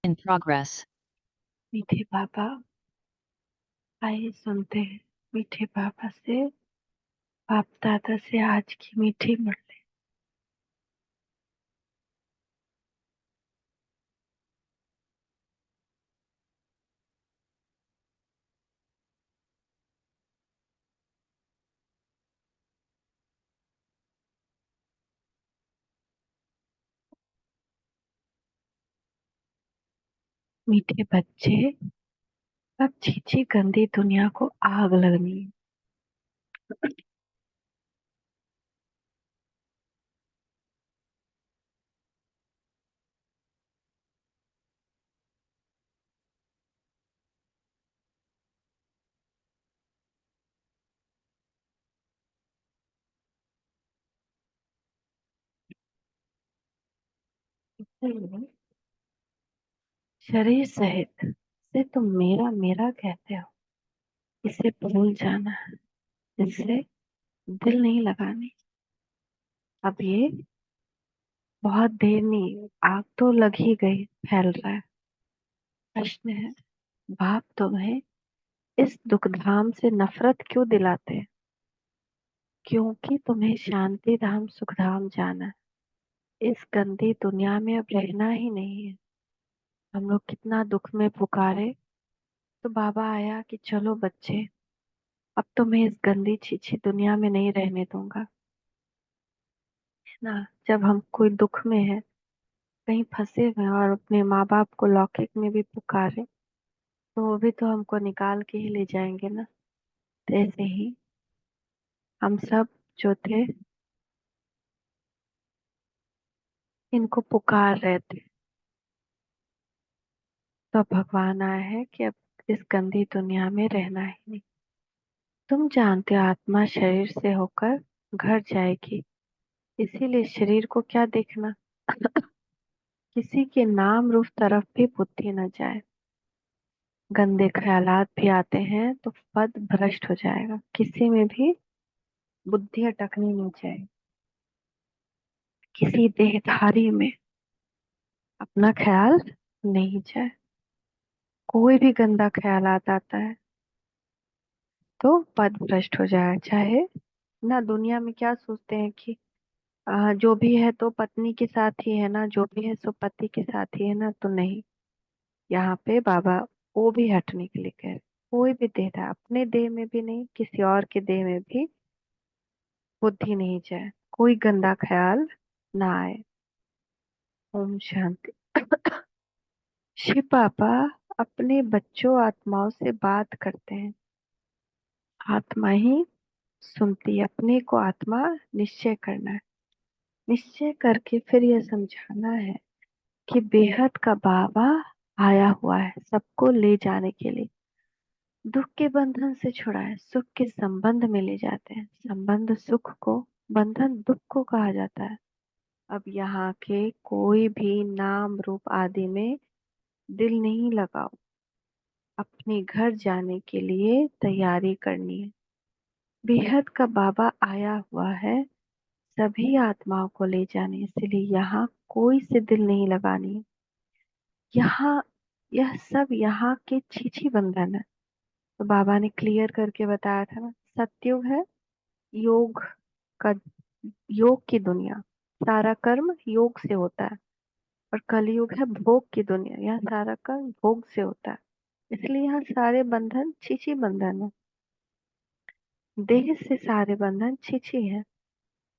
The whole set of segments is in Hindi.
In progress. मीठे पापा, आइए सुनते हैं मीठे पापा से, बाप दादा से आज की मीठी मुरली। मीठे बच्चे, अब छीछी गंदी दुनिया को आग लगनी है। इसलिए शरीर सहित से तुम मेरा मेरा कहते हो, इसे भूल जाना है, इससे दिल नहीं लगानी। अब ये बहुत देर नहीं, आग तो लग ही गई, फैल रहा है। प्रश्न है, बाप तुम्हें इस दुखधाम से नफरत क्यों दिलाते हैं? क्योंकि तुम्हें शांति धाम सुखधाम जाना है। इस गंदी दुनिया में अब रहना ही नहीं है। हम लोग कितना दुख में पुकारे तो बाबा आया कि चलो बच्चे, अब तुम्हें इस गंदी छीछी दुनिया में नहीं रहने दूंगा। है ना, जब हम कोई दुख में है, कहीं फंसे हुए हैं और अपने माँ बाप को लौकिक में भी पुकारे, तो वो भी तो हमको निकाल के ही ले जाएंगे ना। तो ऐसे ही हम सब जो थे, इनको पुकार रहे थे, तो अब भगवान आया है कि अब इस गंदी दुनिया में रहना ही नहीं। तुम जानते हो आत्मा शरीर से होकर घर जाएगी, इसीलिए शरीर को क्या देखना। किसी के नाम रूप तरफ भी बुद्धि न जाए। गंदे ख्यालात भी आते हैं तो पद भ्रष्ट हो जाएगा। किसी में भी बुद्धि अटकनी नहीं चाहिए। किसी देहधारी में अपना ख्याल नहीं जाए। कोई भी गंदा ख्यालात आता है तो पद भ्रष्ट हो जाए। चाहे ना दुनिया में क्या सोचते हैं कि जो भी है तो पत्नी के साथ ही है ना, जो भी है सो पति के साथ ही है ना, तो नहीं। यहाँ पे बाबा वो भी हटने के लिए कह रहे। कोई भी देह था, अपने देह में भी नहीं, किसी और के देह में भी बुद्धि नहीं जाए, कोई गंदा ख्याल ना आए। ओम शांति। शिव पापा अपने बच्चों आत्माओं से बात करते हैं, आत्मा ही सुनती है। अपने को आत्मा निश्चय करना है, निश्चय करके फिर यह समझाना है कि बेहद का बाबा आया हुआ है सबको ले जाने के लिए। दुख के बंधन से छुड़ाए, सुख के संबंध में ले जाते हैं। संबंध सुख को, बंधन दुख को कहा जाता है। अब यहाँ के कोई भी नाम रूप आदि में दिल नहीं लगाओ। अपने घर जाने के लिए तैयारी करनी है। बेहद का बाबा आया हुआ है सभी आत्माओं को ले जाने, इसलिए यहाँ कोई से दिल नहीं लगानी है। यहाँ यह सब यहाँ के छीछी बंधन है। तो बाबा ने क्लियर करके बताया था ना, सत्युग है योग का, योग की दुनिया, सारा कर्म योग से होता है। और कलयुग है भोग की दुनिया, यहाँ सारा कर्म भोग से होता है। इसलिए यहाँ सारे बंधन छीछी बंधन है। देह से सारे बंधन छीछी है।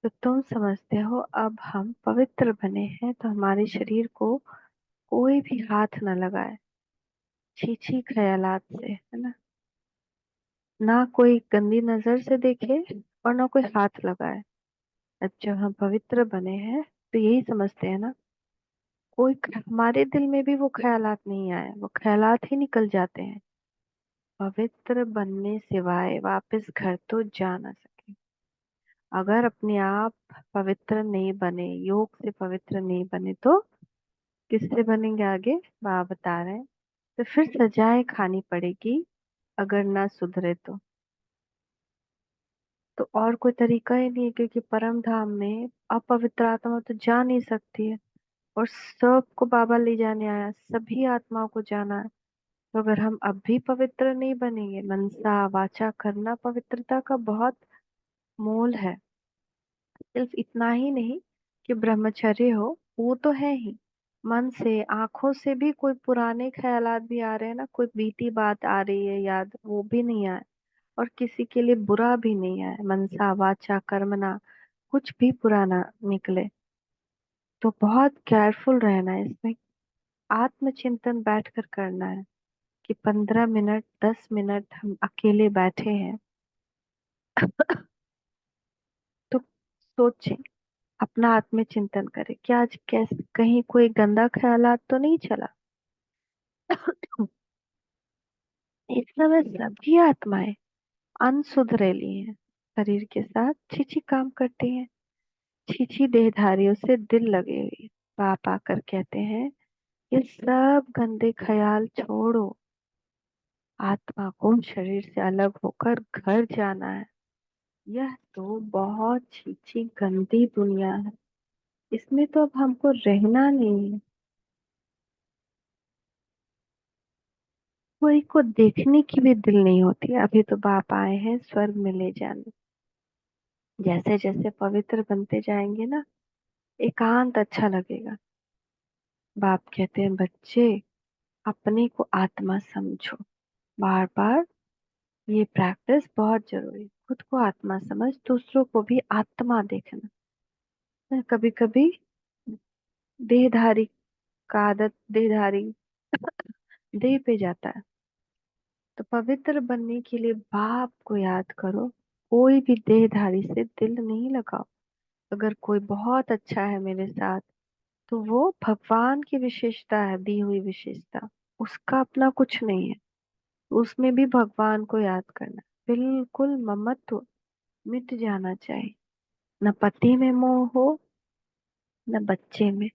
तो तुम समझते हो अब हम पवित्र बने हैं तो हमारे शरीर को कोई भी हाथ न लगाए छीछी ख्यालात से, है ना। ना कोई गंदी नजर से देखे और ना कोई हाथ लगाए। अब जब हम पवित्र बने हैं तो यही समझते हैं ना, हमारे दिल में भी वो ख्यालात नहीं आए, वो ख्यालात ही निकल जाते हैं। पवित्र बनने सिवाय वापस घर तो जा ना सके। अगर अपने आप पवित्र नहीं बने, योग से पवित्र नहीं बने, तो किससे बनेंगे आगे बाबा बता रहे हैं। तो फिर सजाएं खानी पड़ेगी अगर ना सुधरे तो और कोई तरीका ही नहीं है, क्योंकि परम धाम में अपवित्र आत्मा तो जा नहीं सकती है। और सबको बाबा ले जाने आया, सभी आत्माओं को जाना है। तो अगर हम अब भी पवित्र नहीं बनेंगे, मनसा वाचा करना पवित्रता का बहुत मोल है। सिर्फ इतना ही नहीं कि ब्रह्मचर्य हो, वो तो है ही। मन से, आंखों से भी कोई पुराने ख्यालात भी आ रहे हैं ना, कोई बीती बात आ रही है याद, वो भी नहीं आए। और किसी के लिए बुरा भी नहीं आए, मनसा वाचा कर्मणा कुछ भी बुरा ना निकले। तो बहुत केयरफुल रहना है इसमें। आत्मचिंतन बैठकर करना है कि 15 मिनट 10 मिनट हम अकेले बैठे हैं। तो सोचें, अपना आत्मचिंतन करें कि आज कैसे, कहीं कोई गंदा ख्यालात तो नहीं चला। इस समय सभी आत्माएं अनसुधरेली हैं, शरीर के साथ छिछी काम करती हैं, छिछी देहधारियों से दिल लगे हुए। बाप आकर कहते हैं, ये सब गंदे ख्याल छोड़ो, आत्मा को शरीर से अलग होकर घर जाना है। यह तो बहुत छिछी गंदी दुनिया है, इसमें तो अब हमको रहना नहीं है। कोई को देखने की भी दिल नहीं होती। अभी तो बाप आए हैं स्वर्ग में ले जाने। जैसे जैसे पवित्र बनते जाएंगे ना, एकांत अच्छा लगेगा। बाप कहते हैं, बच्चे अपने को आत्मा समझो। बार बार ये प्रैक्टिस बहुत जरूरी है। खुद को आत्मा समझ, दूसरों को भी आत्मा देखना। कभी कभी देहधारी का आदत, देहधारी देह पे जाता है। तो पवित्र बनने के लिए बाप को याद करो। कोई भी देहधारी से दिल नहीं लगाओ। अगर कोई बहुत अच्छा है मेरे साथ, तो वो भगवान की विशेषता है, दी हुई विशेषता। उसका अपना कुछ नहीं है। उसमें भी भगवान को याद करना। बिल्कुल ममत्व मिट जाना चाहिए। न पति में मोह हो, न बच्चे में।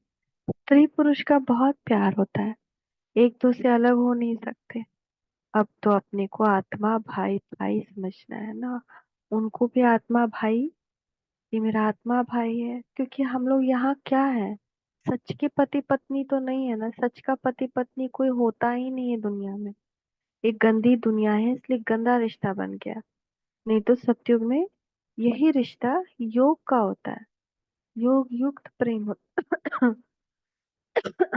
स्त्री पुरुष का बहुत प्यार होता है, एक दो से अलग हो नहीं सकते। अब तो अपने को आत्मा भाई भाई समझना है ना। उनको भी आत्मा भाई, ये मेरा आत्मा भाई है। क्योंकि हम लोग यहाँ क्या है, सच के पति पत्नी तो नहीं है ना। सच का पति पत्नी कोई होता ही नहीं है दुनिया में। एक गंदी दुनिया है, इसलिए गंदा रिश्ता बन गया। नहीं तो सतयुग में यही रिश्ता योग का होता है। योग युक्त प्रेम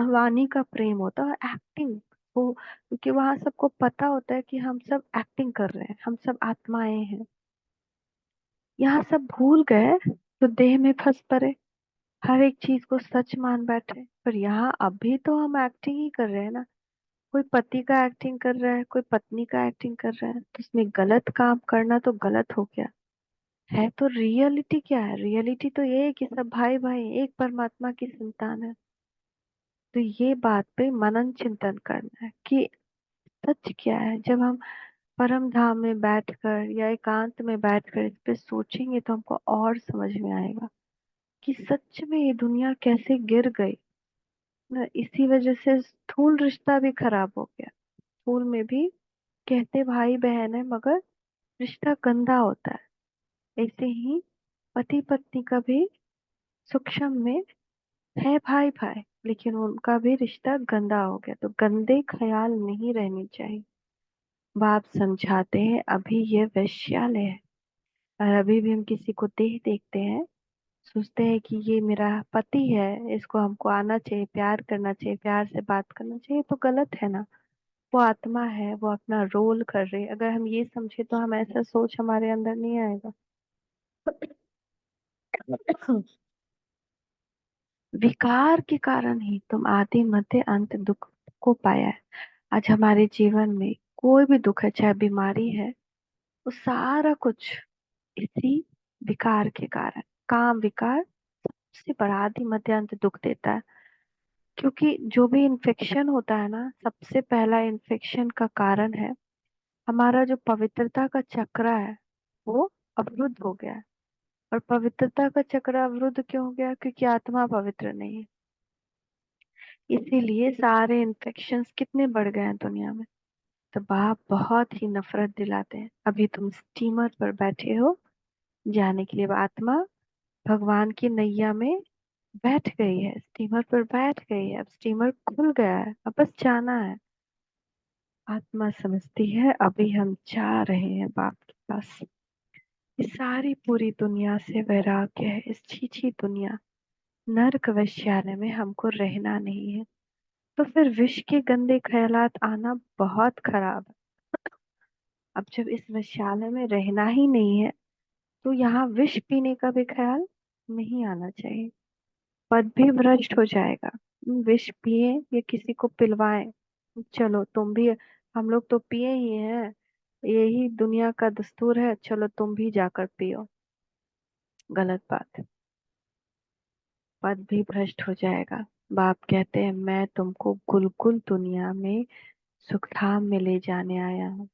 वाणी का प्रेम होता है, एक्टिंग। वो क्योंकि वहां सबको पता होता है कि हम सब एक्टिंग कर रहे हैं, हम सब आत्माएं हैं। यहाँ सब भूल गए तो देह में फंस पड़े, हर एक चीज को सच मान बैठे। पर यहाँ अभी तो हम एक्टिंग ही कर रहे हैं ना। कोई पति का एक्टिंग कर रहा है, कोई पत्नी का एक्टिंग कर रहा है, तो इसमें गलत काम करना तो गलत हो गया है। तो रियलिटी क्या है? रियलिटी तो ये है कि सब भाई भाई एक परमात्मा की संतान है। तो ये बात पे मनन चिंतन करना है कि सच क्या है। जब हम परम धाम में बैठकर या एकांत में बैठकर इस पे सोचेंगे, तो हमको और समझ में आएगा कि सच में ये दुनिया कैसे गिर गई ना। इसी वजह से स्थूल रिश्ता भी खराब हो गया। स्थूल में भी कहते भाई बहन है, मगर रिश्ता गंदा होता है। ऐसे ही पति पत्नी का भी सूक्ष्म में है भाई भाई, लेकिन उनका भी रिश्ता गंदा हो गया। तो गंदे ख्याल नहीं रहने चाहिए। बाप समझाते हैं, अभी ये वैश्यालय है। और अभी भी हम किसी को देह देखते हैं, सोचते हैं कि ये मेरा पति है, इसको हमको आना चाहिए, प्यार करना चाहिए, प्यार से बात करना चाहिए। तो गलत है ना। वो आत्मा है, वो अपना रोल कर रही है। अगर हम ये समझे तो हम ऐसा सोच हमारे अंदर नहीं आएगा। विकार के कारण ही तुम आदि मध्य अंत दुख को पाया है। आज हमारे जीवन में कोई भी दुख है, चाहे बीमारी है, वो सारा कुछ इसी विकार के कारण। काम विकार सबसे बड़ा आदि मध्य अंत दुख देता है। क्योंकि जो भी इन्फेक्शन होता है ना, सबसे पहला इन्फेक्शन का कारण है हमारा जो पवित्रता का चक्र है, वो अवरुद्ध हो गया है। और पवित्रता का चक्र अवरुद्ध क्यों हो गया? क्योंकि आत्मा पवित्र नहीं है। इसीलिए सारे इन्फेक्शंस कितने बढ़ गए हैं दुनिया में। तो बाप बहुत ही नफरत दिलाते हैं। अभी तुम स्टीमर पर बैठे हो जाने के लिए। आत्मा भगवान की नैया में बैठ गई है, स्टीमर पर बैठ गई है, अब स्टीमर खुल गया है, अब बस जाना है। आत्मा समझती है अभी हम जा रहे हैं बाप के पास। इस सारी पूरी दुनिया से वैराग्य है, इस छीछी दुनिया नर्क वेश्यालय में हमको रहना नहीं है। तो फिर विष के गंदे ख्यालात आना बहुत खराब है। अब जब इस वेश्यालय में रहना ही नहीं है, तो यहाँ विष पीने का भी ख्याल नहीं आना चाहिए। पद भी भ्रष्ट हो जाएगा। विष पिए या किसी को पिलवाएं, चलो तुम भी, हम लोग तो पिए ही हैं, यही दुनिया का दस्तूर है, चलो तुम भी जाकर पियो। गलत बात है। पद भी भ्रष्ट हो जाएगा। बाप कहते हैं मैं तुमको गुलगुल दुनिया में सुखधाम में ले जाने आया हूँ।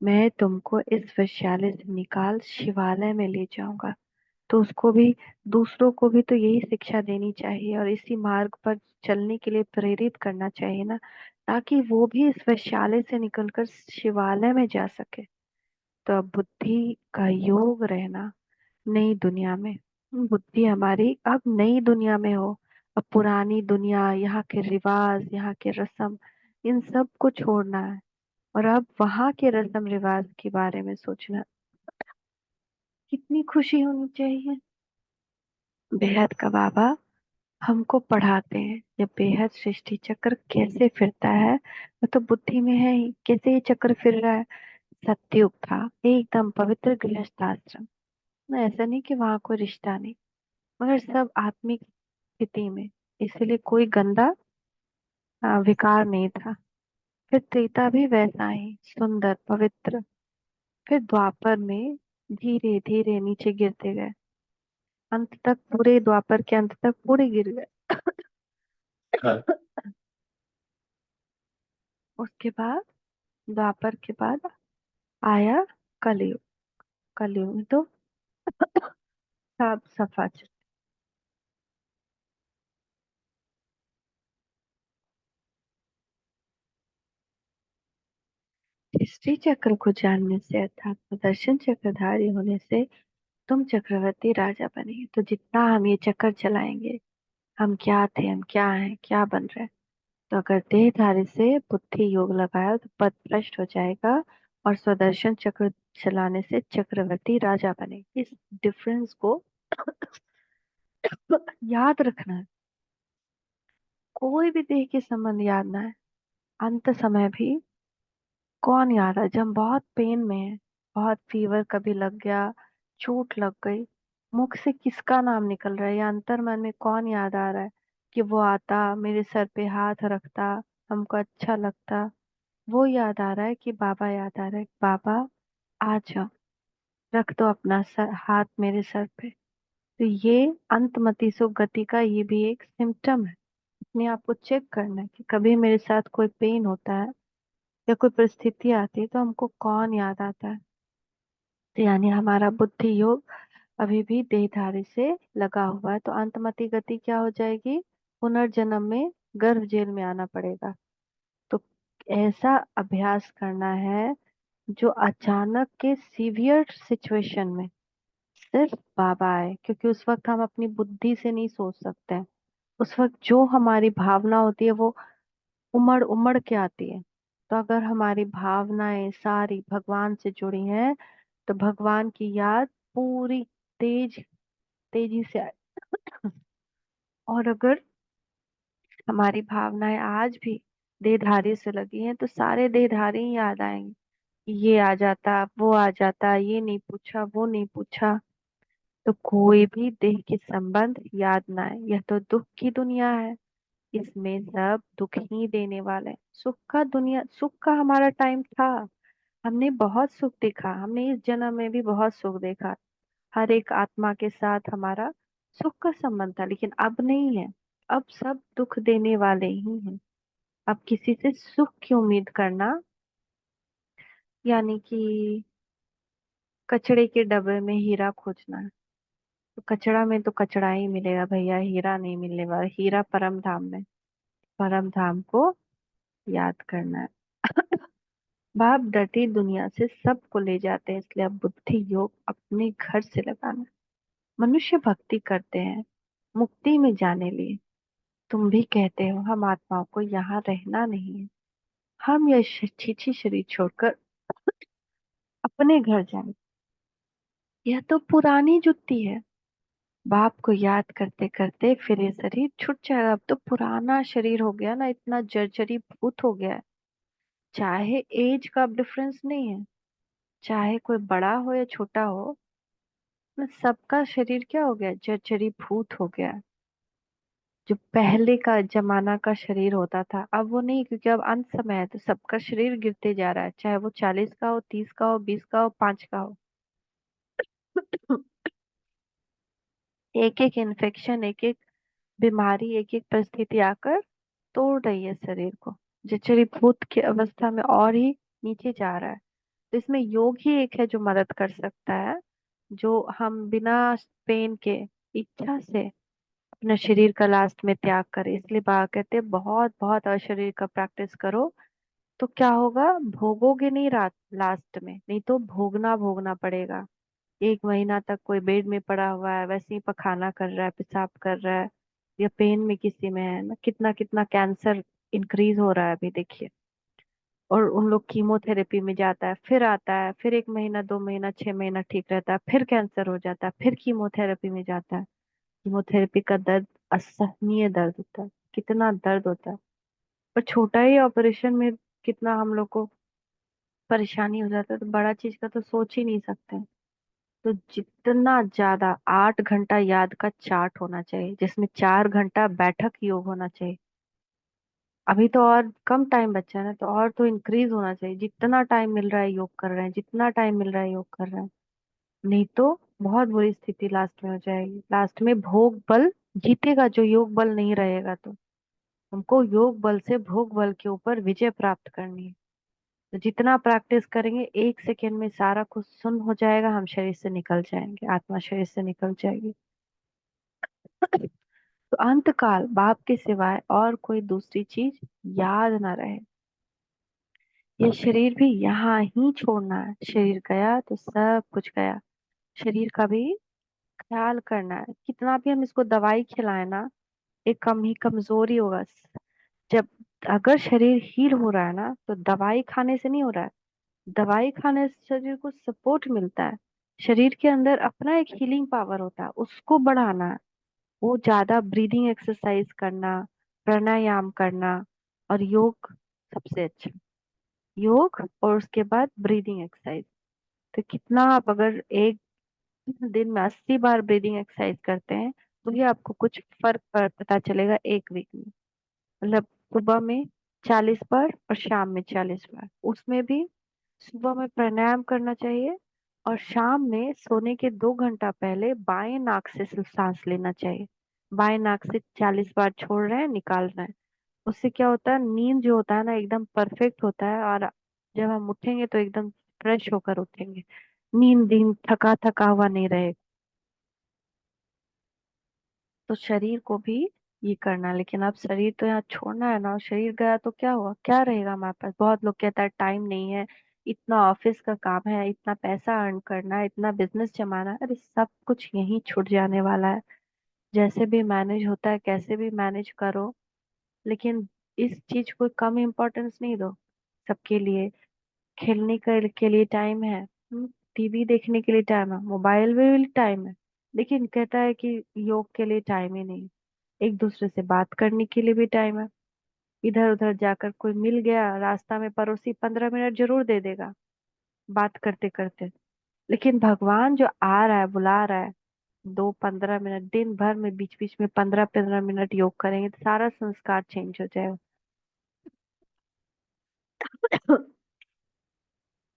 मैं तुमको इस वैश्यालय से निकाल शिवालय में ले जाऊंगा। तो उसको भी, दूसरों को भी तो यही शिक्षा देनी चाहिए और इसी मार्ग पर चलने के लिए प्रेरित करना चाहिए ना, ताकि वो भी इस वैश्यालय से निकलकर शिवालय में जा सके। तो अब बुद्धि का योग रहना नई दुनिया में। बुद्धि हमारी अब नई दुनिया में हो। अब पुरानी दुनिया, यहाँ के रिवाज, यहाँ के रस्म, इन सब को छोड़ना है और अब वहां के रस्म रिवाज के बारे में सोचना। कितनी खुशी होनी चाहिए। बेहद का बाबा हमको पढ़ाते हैं ये बेहद सृष्टि चक्र कैसे फिरता है। वो तो बुद्धि में है ही, कैसे ये चक्र फिर रहा है। सत्युग था, एकदम पवित्र गृहस्थ आश्रम। ना ऐसा नहीं कि वहां कोई रिश्ता नहीं, मगर सब आत्मिक स्थिति में, इसलिए कोई गंदा विकार नहीं था। फिर त्रेता भी वैसा ही सुंदर पवित्र। फिर द्वापर में धीरे धीरे नीचे गिरते गए, अंत तक पूरे द्वापर के अंत तक पूरे गिर गए। उसके बाद, द्वापर के बाद आया कलयुग। कलयुग में तो सब सफा चल। सृष्टि चक्र को जानने से अर्थात सुदर्शन चक्रधारी होने से तुम चक्रवर्ती राजा बने। तो जितना हम ये चक्कर चलाएंगे, हम क्या थे, हम क्या हैं, क्या बन रहे हैं। तो अगर देहधारी से बुद्धि योग लगाया तो पद भ्रष्ट हो जाएगा, और स्वदर्शन चक्र चलाने से चक्रवर्ती राजा बने। इस डिफरेंस को याद रखना है। कोई भी देह के संबंध याद ना है। अंत समय भी कौन याद है, जब हम बहुत पेन में है, बहुत फीवर कभी लग गया, चोट लग गई, मुख से किसका नाम निकल रहा है या अंतर मन में कौन याद आ रहा है कि वो आता मेरे सर पे हाथ रखता, हमको अच्छा लगता। वो याद आ रहा है कि बाबा याद आ रहा है, बाबा आ जाओ, रख दो अपना सर, हाथ मेरे सर पे। तो ये अंतमति सो गति का ये भी एक सिम्टम है। अपने आप को चेक करना है कि कभी मेरे साथ कोई पेन होता है या कोई परिस्थिति आती है तो हमको कौन याद आता है। तो यानी हमारा बुद्धि योग अभी भी देहधारी से लगा हुआ है। तो अंतमति गति क्या हो जाएगी, पुनर्जन्म में गर्भ जेल में आना पड़ेगा। तो ऐसा अभ्यास करना है जो अचानक के सीवियर सिचुएशन में सिर्फ बाबा आए, क्योंकि उस वक्त हम अपनी बुद्धि से नहीं सोच सकते हैं। उस वक्त जो हमारी भावना होती है वो उमड़ उमड़ के आती है। तो अगर हमारी भावनाएं सारी भगवान से जुड़ी हैं, तो भगवान की याद पूरी तेजी से आए। और अगर हमारी भावनाएं आज भी देहधारी से लगी हैं, तो सारे देहधारी ही याद आएंगे। ये आ जाता, वो आ जाता, ये नहीं पूछा, वो नहीं पूछा। तो कोई भी देह के संबंध याद ना आए। यह तो दुख की दुनिया है, इसमें सब दुख ही देने वाले हैं। सुख का दुनिया, सुख का हमारा टाइम था, हमने बहुत सुख देखा, हमने इस जन्म में भी बहुत सुख देखा। हर एक आत्मा के साथ हमारा सुख का संबंध था, लेकिन अब नहीं है। अब सब दुख देने वाले ही हैं। अब किसी से सुख की उम्मीद करना, यानी कि कचड़े के डब्बे में हीरा खोजना है। तो कचड़ा में तो कचड़ा ही मिलेगा भैया, हीरा नहीं मिलने वाला। हीरा परम धाम में, परम धाम को याद करना है। बाप डटी दुनिया से सबको ले जाते हैं, इसलिए अब बुद्धि योग अपने घर से लगाना है। मनुष्य भक्ति करते हैं, मुक्ति में जाने लिए। तुम भी कहते हो हम आत्माओं को यहाँ रहना नहीं है, हम यह छीछी शरीर छोड़कर अपने घर जाएं। यह तो पुरानी जुत्ती है। बाप को याद करते करते फिर ये शरीर छूट जाएगा। अब तो पुराना शरीर हो गया ना, इतना जर्जरी भूत हो गया है। चाहे एज का अब डिफरेंस नहीं है, चाहे कोई बड़ा हो या छोटा हो, ना सबका शरीर क्या हो गया, जर्जरी भूत हो गया है। जो पहले का जमाना का शरीर होता था अब वो नहीं, क्योंकि अब अंत समय है तो सबका शरीर गिरते जा रहा है, चाहे वो 40 का हो, 30 का हो, 20 का हो, 5 का हो। एक एक इन्फेक्शन, एक एक बीमारी, एक एक परिस्थिति आकर तोड़ रही है शरीर को, जर्जरी भूत की अवस्था में और ही नीचे जा रहा है। तो इसमें योग ही एक है जो मदद कर सकता है, जो हम बिना पेन के इच्छा से अपने शरीर का लास्ट में त्याग करें। इसलिए बाबा कहते हैं बहुत बहुत और शरीर का प्रैक्टिस करो, तो क्या होगा, भोगोगे नहीं रात लास्ट में, नहीं तो भोगना भोगना पड़ेगा। 1 महीना तक कोई बेड में पड़ा हुआ है, वैसे ही पखाना कर रहा है, पेशाब कर रहा है, या पेन में किसी में है ना, कितना कितना कैंसर इंक्रीज हो रहा है अभी देखिए। और उन लोग कीमोथेरेपी में जाता है, फिर आता है, फिर 1 महीना 2 महीना 6 महीना ठीक रहता है, फिर कैंसर हो जाता है, फिर कीमोथेरेपी में जाता है। कीमोथेरेपी का दर्द असहनीय दर्द होता है, कितना दर्द होता है। पर छोटा ही ऑपरेशन में कितना हम लोग को परेशानी हो जाता है, तो बड़ा चीज का तो सोच ही नहीं सकते। तो जितना ज्यादा 8 घंटा याद का चार्ट होना चाहिए, जिसमें 4 घंटा बैठक योग होना चाहिए। अभी तो और कम टाइम बचा है ना, तो और तो इंक्रीज होना चाहिए, जितना टाइम मिल रहा है योग कर रहे हैं, जितना टाइम मिल रहा है योग कर रहे हैं। नहीं तो बहुत बुरी स्थिति लास्ट में हो जाएगी, लास्ट में भोग बल जीतेगा जो योग बल नहीं रहेगा। तो हमको योग बल से भोग बल के ऊपर विजय प्राप्त करनी है। तो जितना प्रैक्टिस करेंगे 1 सेकेंड में सारा कुछ सुन हो जाएगा, हम शरीर से निकल जाएंगे, आत्मा शरीर से निकल जाएगी। तो अंत काल बाप के सिवाय और कोई दूसरी चीज याद ना रहे। ये शरीर भी यहाँ ही छोड़ना है, शरीर गया तो सब कुछ गया। शरीर का भी ख्याल करना है, कितना भी हम इसको दवाई खिलाए ना, एक कम ही कमजोरी होगा। जब अगर शरीर हील हो रहा है ना, तो दवाई खाने से नहीं हो रहा है। दवाई खाने से शरीर को सपोर्ट मिलता है। शरीर के अंदर अपना एक हीलिंग पावर होता है, उसको बढ़ाना है। वो ज्यादा ब्रीदिंग एक्सरसाइज करना, प्राणायाम करना, और योग सबसे अच्छा। योग और उसके बाद ब्रीदिंग एक्सरसाइज। तो कितना आप अगर एक दिन में 80 बार ब्रीदिंग एक्सरसाइज करते हैं, तो ये आपको कुछ फर्क पता चलेगा 1 वीक में। मतलब सुबह में 40 बार और शाम में 40 बार। उसमें भी सुबह में प्राणायाम करना चाहिए, और शाम में सोने के 2 घंटा पहले बाएं नाक से सिर्फ सांस लेना चाहिए। बाएं नाक से 40 बार छोड़ रहे हैं, निकाल रहे हैं। उससे क्या होता है, नींद जो होता है ना एकदम परफेक्ट होता है, और जब हम उठेंगे तो एकदम फ्रेश होकर उठेंगे। नींद दिन थका थका हुआ नहीं रहे। तो शरीर को भी ये करना, लेकिन अब शरीर तो यहाँ छोड़ना है ना, और शरीर गया तो क्या हुआ, क्या रहेगा हमारे पास। बहुत लोग कहता है टाइम नहीं है, इतना ऑफिस का काम है, इतना पैसा अर्न करना है, इतना बिजनेस जमाना है। अरे सब कुछ यहीं छूट जाने वाला है। जैसे भी मैनेज होता है, कैसे भी मैनेज करो, लेकिन इस चीज को कम इम्पोर्टेंस नहीं दो। सबके लिए खेलने के लिए टाइम है, टीवी देखने के लिए टाइम है, मोबाइल में भी टाइम है, लेकिन कहता है कि योग के लिए टाइम ही नहीं। एक दूसरे से बात करने के लिए भी टाइम है। इधर उधर जाकर कोई मिल गया रास्ता में, पड़ोसी 15 मिनट जरूर दे देगा बात करते करते। लेकिन भगवान जो आ रहा है, बुला रहा है, 2 15 मिनट दिन भर में, बीच बीच में 15 15 मिनट योग करेंगे तो सारा संस्कार चेंज हो जाएगा।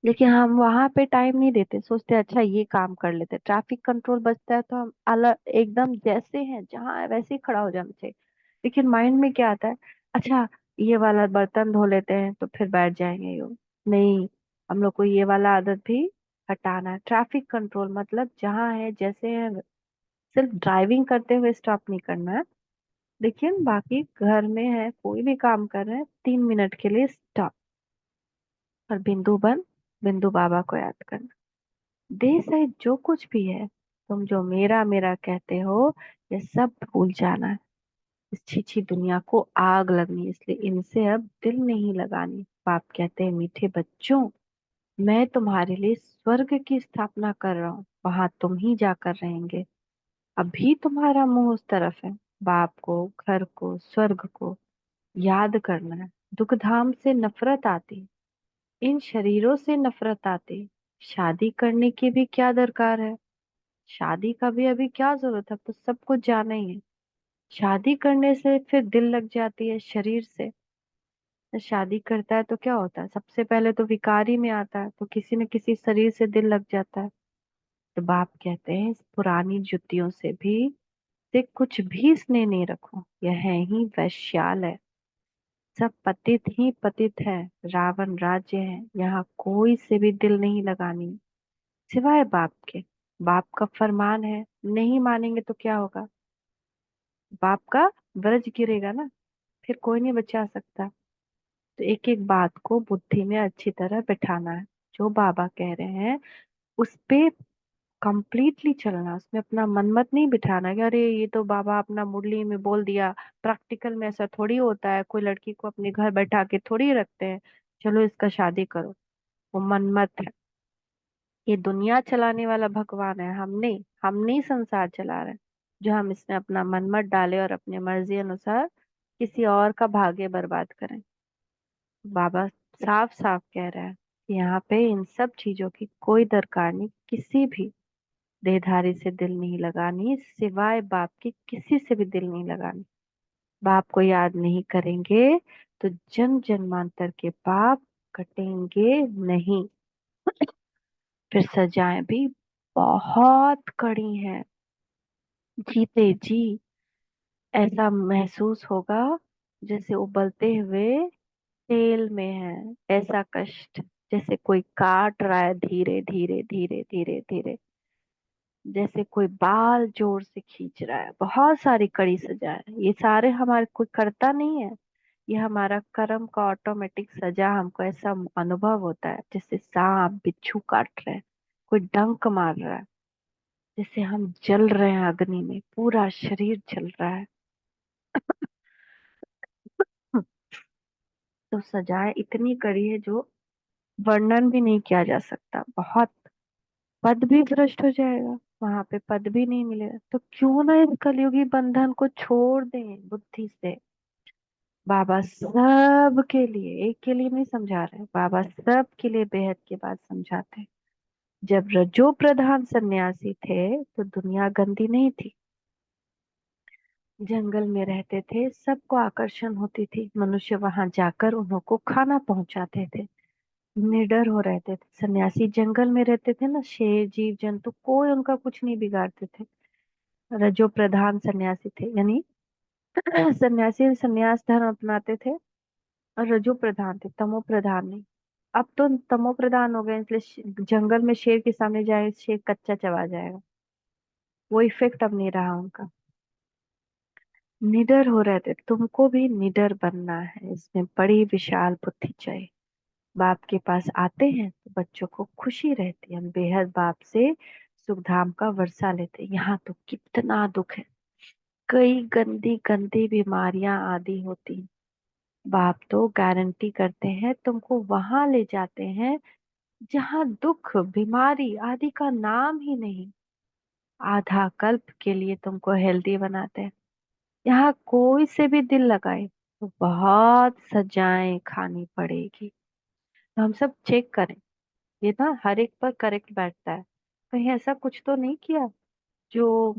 लेकिन हम वहां पे टाइम नहीं देते, सोचते हैं, अच्छा ये काम कर लेते, ट्रैफिक कंट्रोल बचता है तो हम अलग एकदम जैसे हैं जहाँ है वैसे ही खड़ा हो जाना चाहिए। लेकिन माइंड में क्या आता है, अच्छा ये वाला बर्तन धो लेते हैं तो फिर बैठ जाएंगे योग। नहीं, हम लोग को ये वाला आदत भी हटाना है। ट्रैफिक कंट्रोल मतलब जहाँ है जैसे है, सिर्फ ड्राइविंग करते हुए स्टॉप नहीं करना है। लेकिन बाकी घर में है, कोई भी काम कर रहे हैं, 3 मिनट के लिए स्टॉप, और बिंदु बन, बिंदु बाबा को याद करना। देह सहित जो कुछ भी है, तुम जो मेरा मेरा कहते हो, ये सब भूल जाना है। इस छीछी दुनिया को आग लगनी है, इसलिए इनसे अब दिल नहीं लगानी। बाप कहते हैं, मीठे बच्चों, मैं तुम्हारे लिए स्वर्ग की स्थापना कर रहा हूँ, वहां तुम ही जाकर रहेंगे। अभी तुम्हारा मुंह उस तरफ है। बाप को, घर को, स्वर्ग को याद करना है। दुख धाम से नफरत आती, इन शरीरों से नफरत आती। शादी करने की भी क्या दरकार है? शादी का भी अभी क्या जरूरत है? अब तो सब कुछ जाना ही है। शादी करने से फिर दिल लग जाती है शरीर से। तो शादी करता है तो क्या होता है? सबसे पहले तो विकारी में आता है, तो किसी न किसी शरीर से दिल लग जाता है। तो बाप कहते हैं, इस पुरानी जुतियों से कुछ भी स्नेह नहीं रखो। यह है ही वैश्याल है। सब पतित ही पतित है। रावण राज्य है, यहाँ कोई से भी दिल नहीं लगानी, सिवाय बाप के। बाप का फरमान है, नहीं मानेंगे तो क्या होगा? बाप का ब्रज गिरेगा ना, फिर कोई नहीं बचा सकता। तो एक एक बात को बुद्धि में अच्छी तरह बिठाना है। जो बाबा कह रहे हैं उस पे कंप्लीटली चलना, उसमें अपना मन मत नहीं बिठाना कि अरे ये तो बाबा अपना मुरली में बोल दिया। प्रैक्टिकल में ऐसा थोड़ी होता है, कोई लड़की को अपने घर बैठा के थोड़ी रखते हैं, चलो इसका शादी करो। वो मन मत है। ये दुनिया चलाने वाला भगवान है, हम नहीं संसार चला रहे हैं। जो हम इसमें अपना मन मत डाले और अपनी मर्जी अनुसार किसी और का भाग्य बर्बाद करें। बाबा साफ साफ कह रहा है कि यहाँ पे इन सब चीजों की कोई दरकार नहीं। किसी भी देहधारी से दिल नहीं लगानी, सिवाय बाप की किसी से भी दिल नहीं लगानी। बाप को याद नहीं करेंगे तो जन्म जन्मांतर के पाप कटेंगे नहीं। फिर सजाएं भी बहुत कड़ी हैं। जीते जी ऐसा महसूस होगा जैसे उबलते हुए तेल में है। ऐसा कष्ट जैसे कोई काट रहा है, धीरे धीरे धीरे धीरे धीरे, जैसे कोई बाल जोर से खींच रहा है। बहुत सारी कड़ी सजा है। ये सारे हमारे कोई करता नहीं है, ये हमारा कर्म का ऑटोमेटिक सजा हमको ऐसा अनुभव होता है, जैसे सांप बिच्छू काट रहे हैं, कोई डंक मार रहा है, जैसे हम जल रहे हैं अग्नि में, पूरा शरीर जल रहा है। तो सजाएं इतनी कड़ी है जो वर्णन भी नहीं किया जा सकता। बहुत पद भी भ्रष्ट हो जाएगा, वहां पे पद भी नहीं मिलेगा। तो क्यों ना इस कलयुगी बंधन को छोड़ दें बुद्धि से। बाबा सब के लिए, एक के लिए नहीं समझा रहे, बाबा सब के लिए बेहद की बात समझाते हैं। जब रजो प्रधान सन्यासी थे तो दुनिया गंदी नहीं थी। जंगल में रहते थे, सबको आकर्षण होती थी। मनुष्य वहां जाकर उन्हों को खाना पहुंचाते थे, निडर हो रहते थे। सन्यासी जंगल में रहते थे ना, शेर जीव जंतु कोई उनका कुछ नहीं बिगाड़ते थे। रजो प्रधान सन्यासी थे, यानी सन्यासी सन्यास धर्म अपनाते थे। और रजो प्रधान थे, तमो प्रधान नहीं। अब तो तमो प्रधान हो गए, इसलिए जंगल में शेर के सामने जाए, शेर कच्चा चबा जाएगा। वो इफेक्ट अब नहीं रहा उनका। निडर हो रहे थे, तुमको भी निडर बनना है। इसमें बड़ी विशाल बुद्धि चाहिए। बाप के पास आते हैं तो बच्चों को खुशी रहती है, हम बेहद बाप से सुख धाम का वर्षा लेते हैं। यहाँ तो कितना दुख है, कई गंदी गंदी बीमारियां आदि होती हैं। बाप तो गारंटी करते हैं, तुमको वहां ले जाते हैं जहाँ दुख बीमारी आदि का नाम ही नहीं। आधा कल्प के लिए तुमको हेल्दी बनाते हैं। यहाँ कोई से भी दिल लगाए तो बहुत सजाएं खानी पड़ेगी। तो हम सब चेक करें, ये ना हर एक पर करेक्ट बैठता है। कहीं ऐसा कुछ तो नहीं किया जो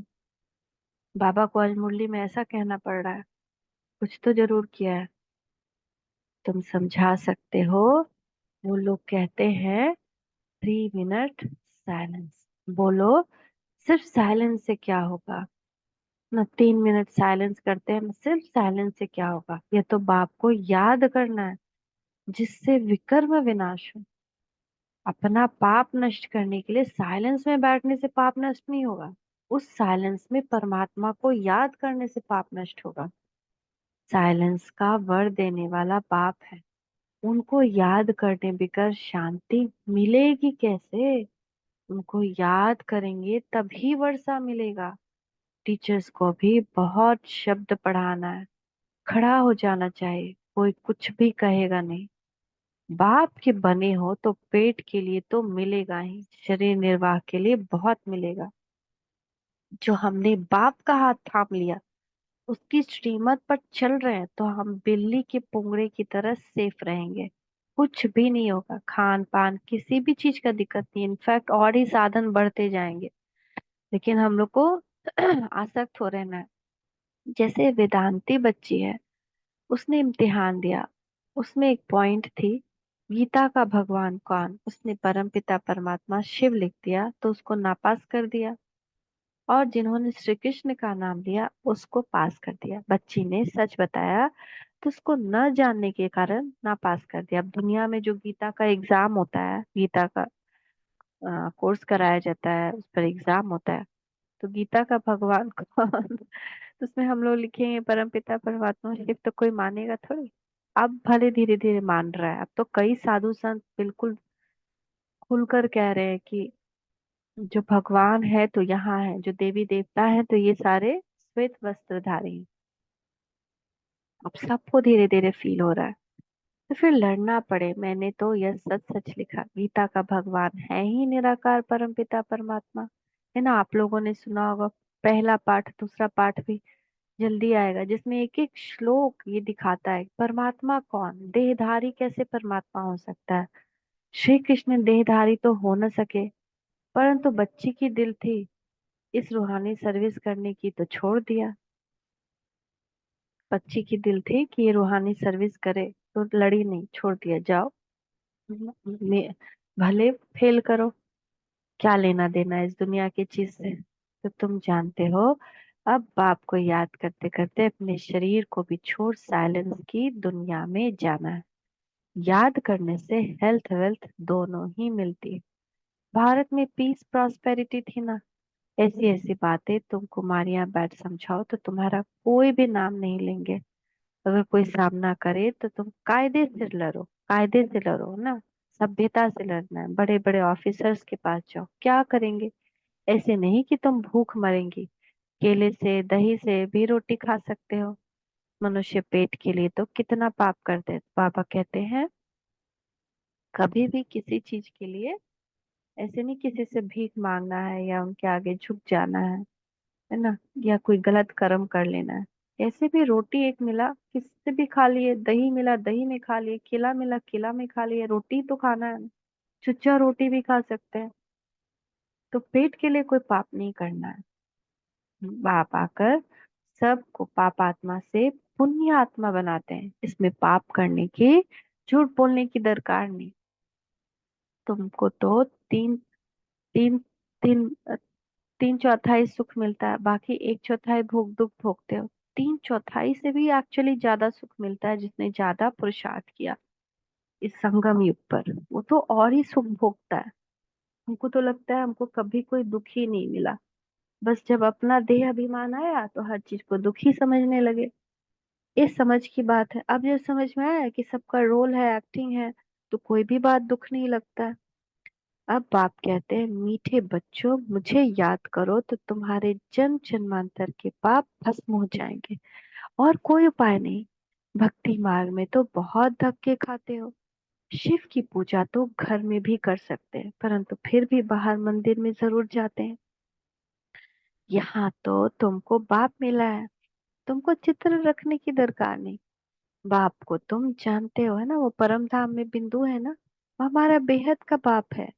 बाबा को आज मुरली में ऐसा कहना पड़ रहा है? कुछ तो जरूर किया है। तुम समझा सकते हो। वो लोग कहते हैं 3 मिनट साइलेंस बोलो। सिर्फ साइलेंस से क्या होगा? ना 3 मिनट साइलेंस करते हैं, ना सिर्फ साइलेंस से क्या होगा? ये तो बाप को याद करना है, जिससे विकर्म विनाश हो। अपना पाप नष्ट करने के लिए साइलेंस में बैठने से पाप नष्ट नहीं होगा। उस साइलेंस में परमात्मा को याद करने से पाप नष्ट होगा। साइलेंस का वर देने वाला बाप है, उनको याद करने बिगर शांति मिलेगी कैसे? उनको याद करेंगे तभी वर्षा मिलेगा। टीचर्स को भी बहुत शब्द पढ़ाना है। खड़ा हो जाना चाहिए, कोई कुछ भी कहेगा नहीं। बाप के बने हो तो पेट के लिए तो मिलेगा ही, शरीर निर्वाह के लिए बहुत मिलेगा। जो हमने बाप का हाथ थाम लिया, उसकी श्रीमत पर चल रहे हैं, तो हम बिल्ली के पुंगड़े की तरह सेफ रहेंगे। कुछ भी नहीं होगा, खान पान किसी भी चीज का दिक्कत नहीं, इनफैक्ट और ही साधन बढ़ते जाएंगे। लेकिन हम लोग को आसक्त हो रहना है। जैसे वेदांती बच्ची है, उसने इम्तिहान दिया, उसमें एक पॉइंट थी, गीता का भगवान कौन, उसने परमपिता परमात्मा शिव लिख दिया तो उसको नापास कर दिया। और जिन्होंने श्री कृष्ण का नाम लिया उसको पास कर दिया। बच्ची ने सच बताया तो उसको न जानने के कारण नापास कर दिया। अब दुनिया में जो गीता का एग्जाम होता है, गीता का कोर्स कराया जाता है, उस पर एग्जाम होता है, तो गीता का भगवान कौन तो उसमें हम लोग लिखेंगे परमपिता परमात्मा शिव, तो कोई मानेगा थोड़ी। अब भले धीरे धीरे मान रहा है, अब तो कई साधु संत बिल्कुल खुलकर कह रहे हैं कि जो भगवान है तो यहाँ है, जो देवी देवता है तो ये सारे श्वेत वस्त्रधारी हैं। अब सबको धीरे धीरे फील हो रहा है। तो फिर लड़ना पड़े, मैंने तो यह सच सच लिखा, गीता का भगवान है ही निराकार परमपिता परमात्मा। है ना, आप लोगों ने सुना होगा, पहला पाठ दूसरा पाठ भी जल्दी आएगा, जिसमें एक एक श्लोक ये दिखाता है परमात्मा कौन, देहधारी कैसे परमात्मा हो सकता है। श्री कृष्ण देहधारी तो हो न सके, परंतु बच्ची की दिल थी इस रूहानी सर्विस करने की तो छोड़ दिया। बच्ची की दिल थी कि ये रूहानी सर्विस करे, तो लड़ी नहीं, छोड़ दिया, जाओ भले फेल करो, क्या लेना देना है इस दुनिया की चीज से। तो तुम जानते हो, अब बाप को याद करते करते अपने शरीर को भी छोड़ साइलेंस की दुनिया में जाना है। याद करने से हेल्थ वेल्थ दोनों ही मिलती है। भारत में पीस प्रॉस्पेरिटी थी ना, ऐसी ऐसी बातें तुम कुमारियां बैठ समझाओ तो तुम्हारा कोई भी नाम नहीं लेंगे। अगर कोई सामना करे तो तुम कायदे से लड़ो, कायदे से लड़ो ना, सभ्यता से लड़ना है। बड़े बड़े ऑफिसर्स के पास जाओ, क्या करेंगे, ऐसे नहीं कि तुम भूख मरेंगी। केले से दही से भी रोटी खा सकते हो। मनुष्य पेट के लिए तो कितना पाप करते, बाबा कहते हैं कभी भी किसी चीज के लिए ऐसे नहीं किसी से भीख मांगना है या उनके आगे झुक जाना है ना, या कोई गलत कर्म कर लेना है। ऐसे भी रोटी एक मिला किसी से भी खा लिए, दही मिला दही में खा लिए, केला मिला केला में खा लिए, रोटी तो खाना है। चुच्चा रोटी भी खा सकते हैं। तो पेट के लिए कोई पाप नहीं करना है। बाप आकर सबको पाप आत्मा से पुण्य आत्मा बनाते हैं, इसमें पाप करने की, झूठ बोलने की दरकार नहीं। तुमको तो तीन तीन तीन तीन चौथाई सुख मिलता है, बाकी एक चौथाई भोग दुख भोगते हो। तीन चौथाई से भी एक्चुअली ज्यादा सुख मिलता है जिसने ज्यादा पुरुषार्थ किया इस संगम युग पर, वो तो और ही सुख भोगता है। हमको तो लगता है हमको कभी कोई दुख ही नहीं मिला। बस जब अपना देह अभिमान आया तो हर चीज को दुख ही समझने लगे। इस समझ की बात है। अब जब समझ में आया कि सबका रोल है, एक्टिंग है, तो कोई भी बात दुख नहीं लगता है। अब बाप कहते हैं मीठे बच्चों, मुझे याद करो तो तुम्हारे जन्म जन्मांतर के पाप भस्म हो जाएंगे। और कोई उपाय नहीं। भक्ति मार्ग में तो बहुत धक्के खाते हो। शिव की पूजा तो घर में भी कर सकते हैं, परंतु फिर भी बाहर मंदिर में जरूर जाते हैं। यहाँ तो तुमको बाप मिला है, तुमको चित्र रखने की दरकार नहीं। बाप को तुम जानते हो, है ना, वो परम धाम में बिंदु है ना, वो हमारा बेहद का बाप है।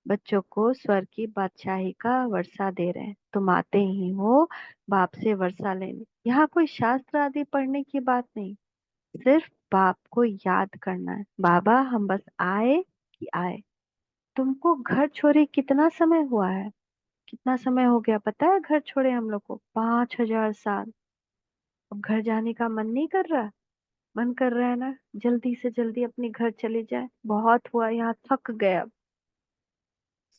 बच्चों को स्वर्ग की बादशाही का वर्षा दे रहे हैं, तुम आते ही हो बाप से वर्षा लेने। यहाँ कोई शास्त्र आदि पढ़ने की बात नहीं, सिर्फ बाप को याद करना है। बाबा हम बस आए कि आए। तुमको घर छोड़े कितना समय हुआ है, कितना समय हो गया पता है घर छोड़े हम लोग को, 5,000 साल। अब घर जाने का मन नहीं कर रहा? मन कर रहा है ना, जल्दी से जल्दी अपने घर चले जाए, बहुत हुआ यहाँ, थक गए अब।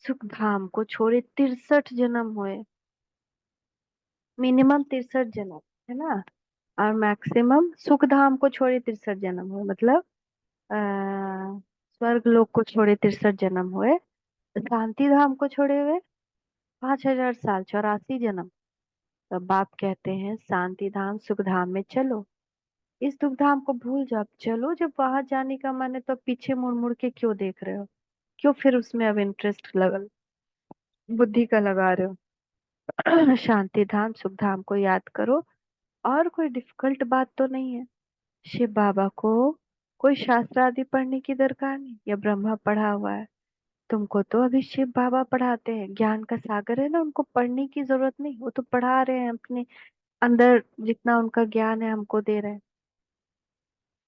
सुख धाम को छोड़े 63 जन्म हुए, मिनिमम 63 जन्म, है ना, और मैक्सिमम सुख धाम को छोड़े 63 जन्म हुए, मतलब स्वर्ग लोक को छोड़े 63 जन्म हुए। शांति धाम को छोड़े हुए 5,000 साल, 84 जन्म। तब बाप कहते हैं शांति धाम सुख धाम में चलो। इस दुख धाम को भूल जाओ, अब चलो। जब वहां जाने का मन है तो पीछे मुड़ मुड़ के क्यों देख रहे हो? क्यों फिर उसमें अब इंटरेस्ट लगा, बुद्धि का लगा रहे हो? शांति धाम सुख धाम को याद करो। और कोई डिफिकल्ट बात तो नहीं है। शिव बाबा को कोई शास्त्र आदि पढ़ने की दरकार नहीं, या ब्रह्मा पढ़ा हुआ है। तुमको तो अभी शिव बाबा पढ़ाते हैं, ज्ञान का सागर है ना, उनको पढ़ने की जरूरत नहीं, वो तो पढ़ा रहे हैं अपने अंदर, जितना उनका ज्ञान है हमको दे रहे हैं।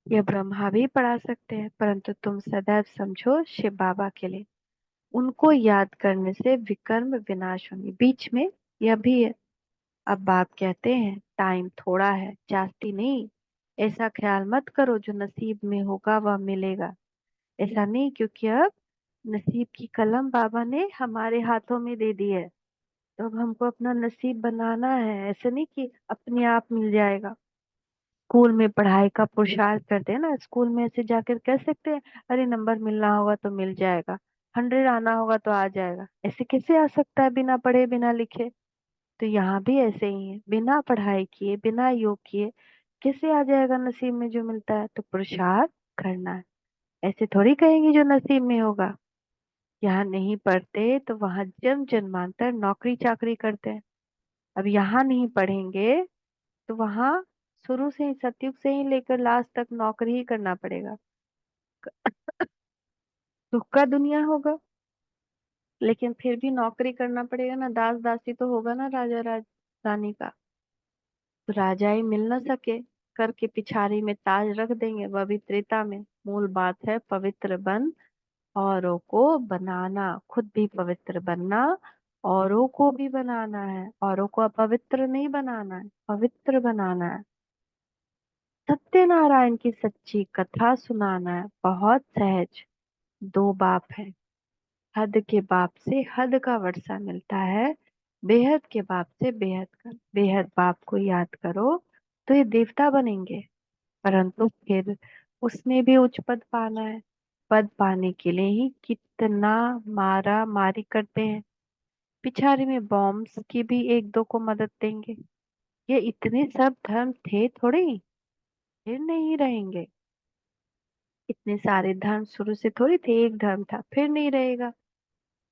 ये ब्रह्मा भी पढ़ा सकते हैं, परंतु तुम सदैव समझो शिव बाबा के लिए। उनको याद करने से विकर्म विनाश होंगे। बीच में यह भी है। अब बाप कहते हैं टाइम थोड़ा है, जास्ती नहीं। ऐसा ख्याल मत करो जो नसीब में होगा वह मिलेगा। ऐसा नहीं, क्योंकि अब नसीब की कलम बाबा ने हमारे हाथों में दे दी है। तो अब हमको अपना नसीब बनाना है। ऐसे नहीं कि अपने आप मिल जाएगा। स्कूल में पढ़ाई का पुरुषार्थ करते हैं ना, स्कूल में ऐसे जाकर कह सकते हैं अरे नंबर मिलना होगा तो मिल जाएगा, 100 आना होगा तो आ जाएगा। ऐसे कैसे आ सकता है बिना पढ़े बिना लिखे? तो यहाँ भी ऐसे ही है, बिना पढ़ाई किए बिना योग किए कैसे आ जाएगा नसीब में जो मिलता है? तो पुरुषार्थ करना है। ऐसे थोड़ी कहेंगे जो नसीब में होगा। यहाँ नहीं पढ़ते तो वहां जन्म जन्मांतर नौकरी चाकरी करते हैं। अब यहाँ नहीं पढ़ेंगे तो वहां शुरू से ही, सतयुग से ही लेकर लास्ट तक नौकरी ही करना पड़ेगा। सुख का दुनिया होगा, लेकिन फिर भी नौकरी करना पड़ेगा ना, दास दासी तो होगा ना राजा रानी का। तो राजा ही मिल न सके, करके पिछाड़ी में ताज रख देंगे, वह भी त्रेता में। मूल बात है पवित्र बन, औरों को बनाना, खुद भी पवित्र बनना, औरों को भी बनाना है। औरों को अपवित्र नहीं बनाना है, पवित्र बनाना है। सत्यनारायण की सच्ची कथा सुनाना है, बहुत सहज। दो बाप है, हद के बाप से हद का वर्षा मिलता है, बेहद के बाप से बेहद का। बेहद बाप को याद करो तो ये देवता बनेंगे, परंतु फिर उसमें भी उच्च पद पाना है। पद पाने के लिए ही कितना मारा मारी करते हैं। पिछाड़ी में बॉम्ब्स की भी एक दो को मदद देंगे। ये इतने सब धर्म थे थोड़े ही, फिर नहीं रहेंगे। इतने सारे धर्म शुरू से थोड़ी थे, एक धर्म था फिर नहीं रहेगा।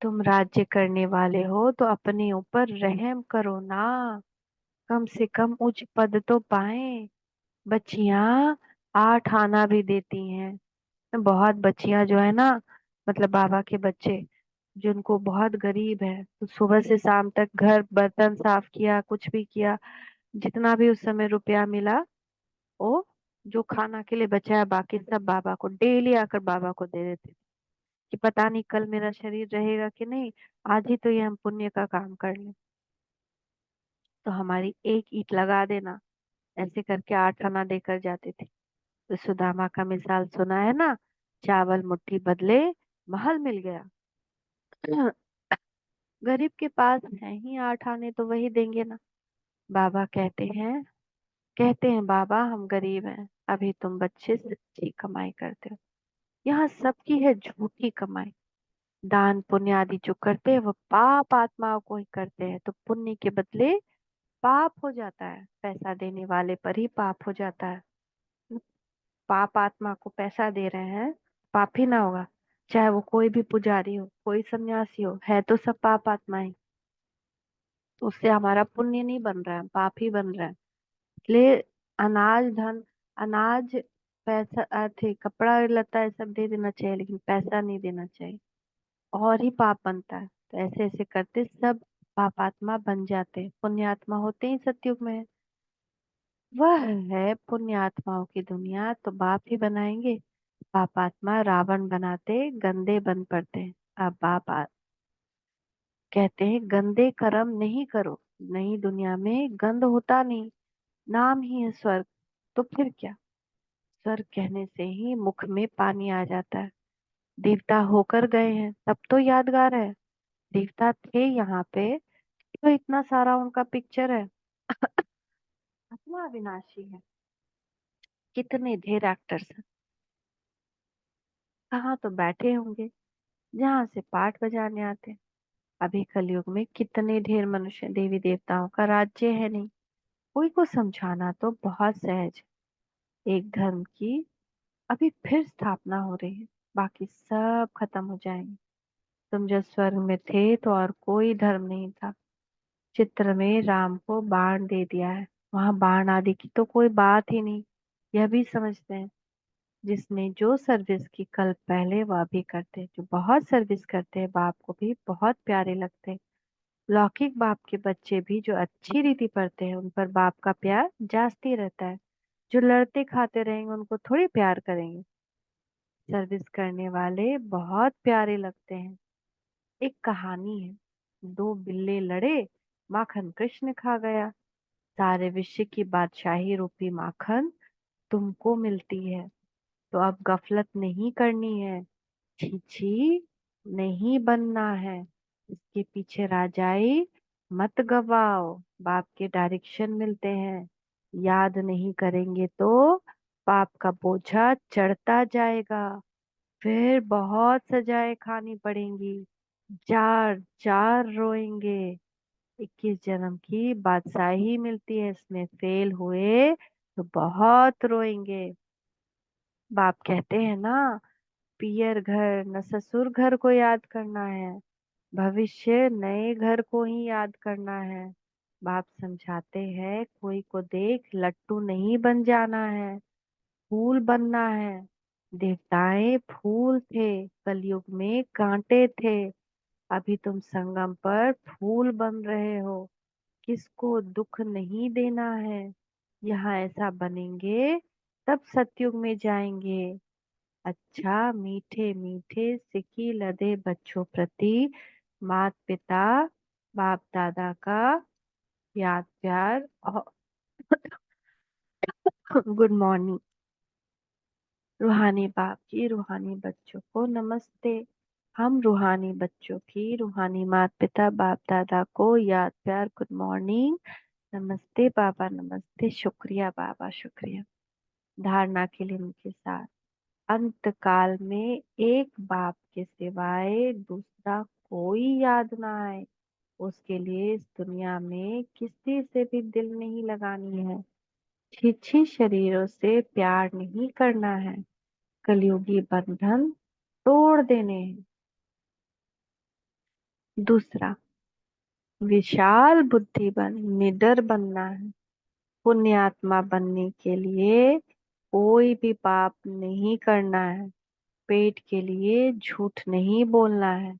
तुम राज्य करने वाले हो तो अपने ऊपर रहम करो ना, कम से कम उच्च पद तो पाए। बच्चियां 8 आना भी देती हैं। बहुत बच्चियां जो है ना, मतलब बाबा के बच्चे, जिनको बहुत गरीब है, तो सुबह से शाम तक घर बर्तन साफ किया, कुछ भी किया, जितना भी उस समय रुपया मिला, वो जो खाना के लिए बचा है बाकी सब बाबा को डेली आकर बाबा को दे देते थे, कि पता नहीं कल मेरा शरीर रहेगा कि नहीं, आज ही तो ये हम पुण्य का काम कर लें, तो हमारी एक ईंट लगा देना। ऐसे करके 8 आना देकर जाते थे। तो सुदामा का मिसाल सुना है ना, चावल मुट्ठी बदले महल मिल गया। गरीब के पास है ही 8 आने तो वही देंगे ना। बाबा कहते हैं बाबा हम गरीब हैं, अभी तुम बच्चे सच्ची कमाई करते हो। यहाँ सबकी है झूठी कमाई। दान पुण्य आदि जो करते हैं वो पाप आत्माओं को ही करते हैं, तो पुण्य के बदले पाप हो जाता है, पैसा देने वाले पर ही पाप हो जाता है। पाप आत्मा को पैसा दे रहे हैं, पाप ही ना होगा? चाहे वो कोई भी पुजारी हो, कोई सन्यासी हो, है तो सब पाप आत्मा ही। तो उससे हमारा पुण्य नहीं बन रहा है, पाप ही बन रहा है। इसलिए अनाज धन, अनाज पैसा थे, कपड़ा लता है सब दे देना चाहिए, लेकिन पैसा नहीं देना चाहिए, और ही पाप बनता है। तो ऐसे ऐसे करते सब पापात्मा बन जाते हैं, पुण्यात्मा होते ही सतयुग में है। वह है पुण्यात्माओं की दुनिया, तो बाप ही बनाएंगे। पापात्मा रावण बनाते गंदे बन पड़ते हैं। अब कहते हैं गंदे कर्म नहीं करो, नई दुनिया में गंद होता नहीं, नाम ही है स्वर्ग। तो फिर क्या, स्वर्ग कहने से ही मुख में पानी आ जाता है। देवता होकर गए हैं तब तो यादगार है, देवता थे यहाँ पे तो इतना सारा उनका पिक्चर है। आत्मा अविनाशी है। कितने ढेर एक्टर्स हैं, कहाँ तो बैठे होंगे, जहाँ से पाठ बजाने आते हैं। अभी कलयुग में कितने ढेर मनुष्य देवी देवताओं का राज्य है नहीं। कोई को समझाना तो बहुत सहज है। एक धर्म की अभी फिर स्थापना हो रही है, बाकी सब खत्म हो जाएंगे। तुम जब स्वर्ग में थे तो और कोई धर्म नहीं था। चित्र में राम को बाण दे दिया है, वहां बाण आदि की तो कोई बात ही नहीं। यह भी समझते हैं जिसने जो सर्विस की कल पहले वह भी करते हैं। जो बहुत सर्विस करते हैं बाप को भी बहुत प्यारे लगते हैं। लौकिक बाप के बच्चे भी जो अच्छी रीति पढ़ते हैं उन पर बाप का प्यार जास्ती रहता है। जो लड़ते खाते रहेंगे उनको थोड़ी प्यार करेंगे। सर्विस करने वाले बहुत प्यारे लगते हैं। एक कहानी है, दो बिल्ले लड़े, माखन कृष्ण खा गया। सारे विश्व की बादशाही रूपी माखन तुमको मिलती है, तो अब गफलत नहीं करनी है। छी छी, नहीं बनना है। इसके पीछे राजाई मत गवाओ। बाप के डायरेक्शन मिलते हैं, याद नहीं करेंगे तो पाप का बोझा चढ़ता जाएगा। फिर बहुत सजाएं खानी पड़ेंगी, जार जार रोएंगे। 21 जन्म की बादशाही मिलती है, इसमें फेल हुए तो बहुत रोएंगे। बाप कहते हैं ना, पियर घर न ससुर घर को याद करना है, भविष्य नए घर को ही याद करना है। बाप समझाते हैं कोई को देख लट्टू नहीं बन जाना है, फूल बनना है। देवताएं फूल थे, कलयुग में कांटे थे। अभी तुम संगम पर फूल बन रहे हो, किसको दुख नहीं देना है। यहाँ ऐसा बनेंगे तब सतयुग में जाएंगे। अच्छा मीठे मीठे सिकी लदे बच्चों प्रति मात पिता बाप दादा का याद प्यार और गुड मॉर्निंग। रूहानी बाप की रूहानी बच्चों को नमस्ते। हम रूहानी बच्चों की रूहानी माता पिता बाप दादा को याद प्यार गुड मॉर्निंग। नमस्ते बाबा, नमस्ते, शुक्रिया बाबा, शुक्रिया। धारणा के लिए मुझे साथ। अंत काल में एक बाप के सिवाय दूसरा कोई याद ना आए, उसके लिए इस दुनिया में किसी से भी दिल नहीं लगानी है। छीछी शरीरों से प्यार नहीं करना है, कलयुगी बंधन तोड़ देने हैं। दूसरा, विशाल बुद्धि बन निडर बनना है। पुण्यात्मा बनने के लिए कोई भी पाप नहीं करना है। पेट के लिए झूठ नहीं बोलना है।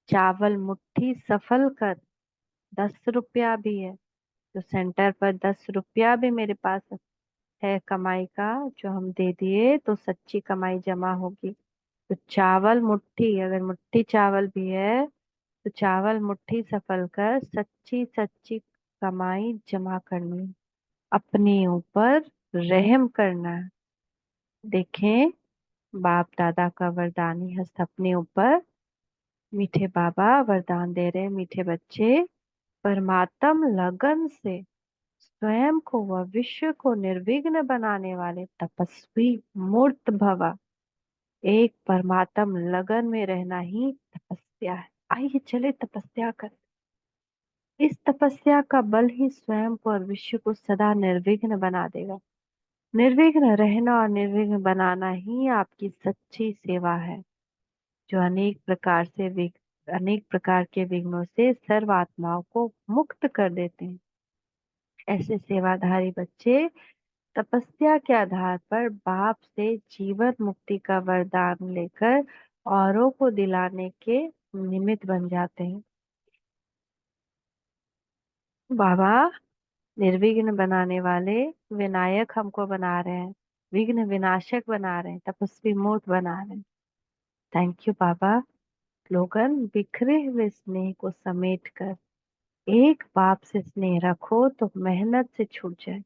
चावल मुट्ठी सफल कर, 10 रुपया भी है तो सेंटर पर 10 रुपया भी मेरे पास है कमाई का, जो हम दे दिए तो सच्ची कमाई जमा होगी। तो चावल मुट्ठी, अगर मुट्ठी चावल भी है तो चावल मुट्ठी सफल कर सच्ची सच्ची कमाई जमा करनी है। अपने ऊपर रहम करना है। देखें, बाप दादा का वरदानी हस्त अपने ऊपर। मीठे बाबा वरदान दे रहे हैं, मीठे बच्चे परमात्म लगन से स्वयं को व विश्व को निर्विघ्न बनाने वाले तपस्वी मूर्त भवा। एक परमात्म लगन में रहना ही तपस्या है। आइए चले तपस्या कर। इस तपस्या का बल ही स्वयं को और विश्व को सदा निर्विघ्न बना देगा। निर्विघ्न रहना और निर्विघ्न बनाना ही आपकी सच्ची सेवा है, जो अनेक प्रकार के विघ्नों से सर्व आत्माओं को मुक्त कर देते हैं। ऐसे सेवाधारी बच्चे तपस्या के आधार पर बाप से जीवन मुक्ति का वरदान लेकर औरों को दिलाने के निमित्त बन जाते हैं। बाबा निर्विघ्न बनाने वाले विनायक हमको बना रहे हैं, विघ्न विनाशक बना रहे हैं, तपस्वी मूर्त बना रहे हैं। Thank you Baba. स्लोगन, बिखरे हुए स्नेह को समेट कर एक बाप से स्नेह रखो तो मेहनत से छूट जाए।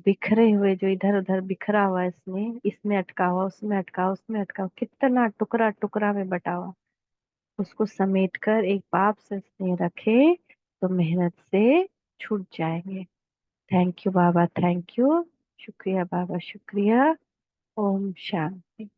बिखरे हुए जो इधर उधर बिखरा हुआ है स्नेह, इसमें अटका हुआ, उसमें अटका, उसमें अटका, कितना टुकड़ा टुकड़ा में बटा हुआ, उसको समेट कर एक बाप से स्नेह रखे तो मेहनत से छूट जाएंगे। Thank you Baba, thank you. शुक्रिया बाबा, शुक्रिया। ओम शांति।